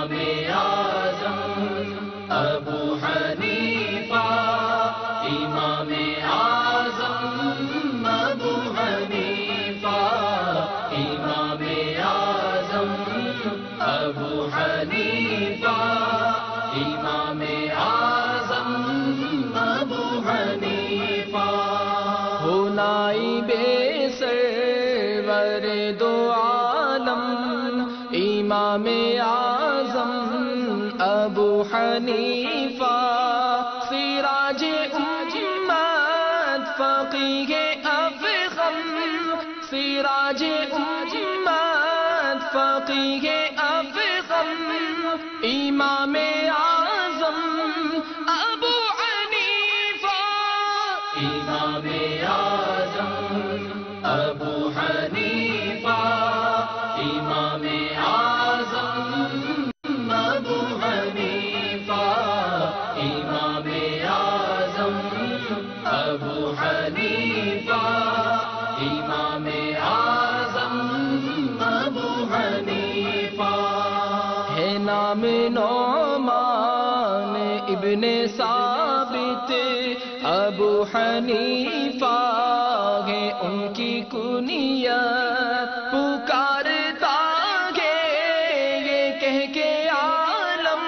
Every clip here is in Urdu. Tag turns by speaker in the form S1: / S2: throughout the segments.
S1: امام اعظم ابو حنیفہ امام اعظم ابو حنیفہ امام اعظم ابو حنیفہ امام اعظم ابو حنیفہ ہو نائب سرور دو عالم امام اعظم ابو حنیفہ سراج امت فقیہ افخم سراج امت فقیہ افخم امام اعظم ابو حنیفہ امام اعظم ابو حنیفہ امام اعظم ابو حنیفہ امام اعظم ابو حنیفہ امام اعظم ابو حنیفہ ہے نام نعمان ابن ثابت ابو حنیفہ ہے ان کی کنیت پکارتا ہے یہ کہہ کے عالم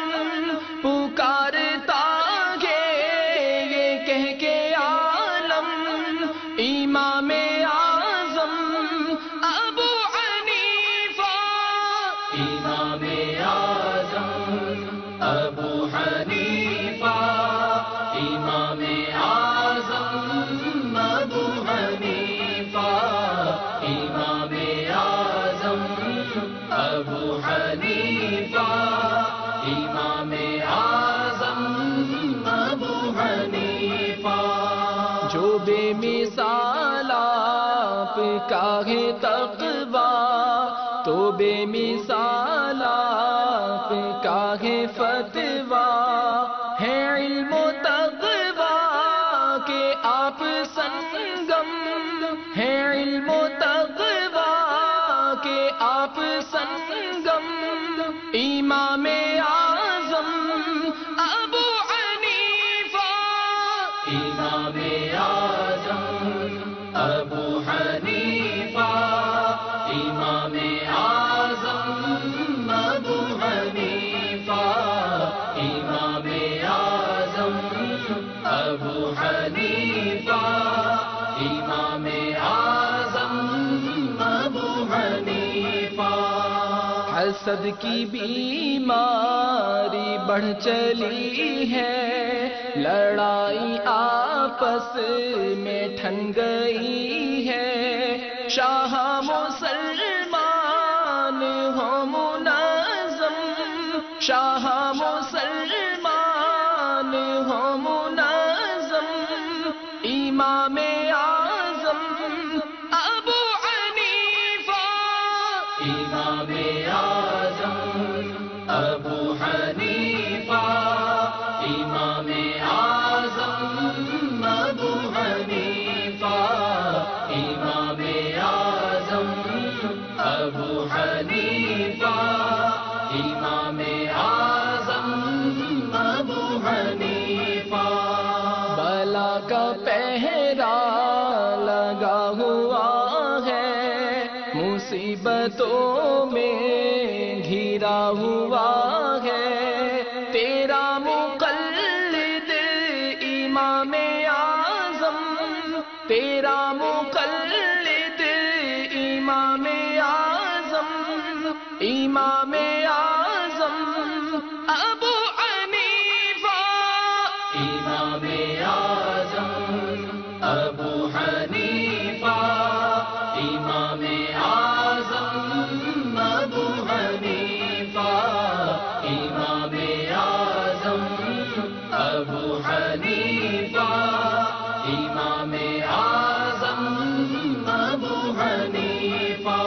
S1: پکارتا ہے یہ کہہ کے عالم امام اعظم ابو حنیفہ امام اعظم ابو حنیفہ امام اعظم ابو حنیفہ امام اعظم ابو حنیفہ امام اعظم ابو حنیفہ جو بے مثال آپ کا ہے تقویٰ تو بے مثال آپ کا ہے فتویٰ ہے علم و تقویٰ کہ آپ سنگم ہے علم و تقویٰ کہ آپ سنگم امام اعظم ابو حنیفہ امام اعظم ابو حنیفہ امام اعظم ابو حنیفہ امام اعظم ابو حنیفہ امام اعظم ابو حنیفہ حسد کی بیماری بڑھ چلی ہے لڑائی آپس میں ٹھن گئی ہے شاہ مسلمان ہو منظم شاہ مسلمان ہو منظم امام اعظم ابو حنیفہ امام اعظم ابو حنیفہ امام اعظم ابو حنیفہ امام اعظم ابو حنیفہ امام اعظم ابو حنیفہ بلا کا پہرا لگا ہوا ہے مصیبتوں میں گھرا ہوا ہے تیرا مقلد امام اعظم تیرا مقلد امام اعظم امام اعظم ابو حنیفہ امام اعظم ابو حنیفہ امام اعظم ابو حنیفہ امام اعظم ابو حنیفہ امام اعظم ابو حنیفہ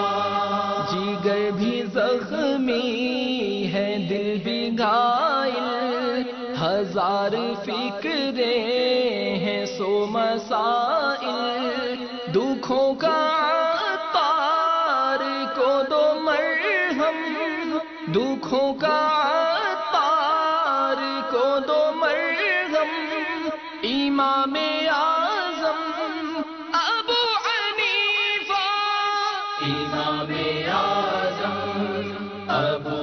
S1: جگر بھی زخمی ہے دل بھی گھائل ہزار فکریں ہیں سو مسائل دکھوں کا عطار کو دو مرہم دکھوں کا کا عطار کو دو مرہم، امام اعظم ابو حنیفہ، امام اعظم ابو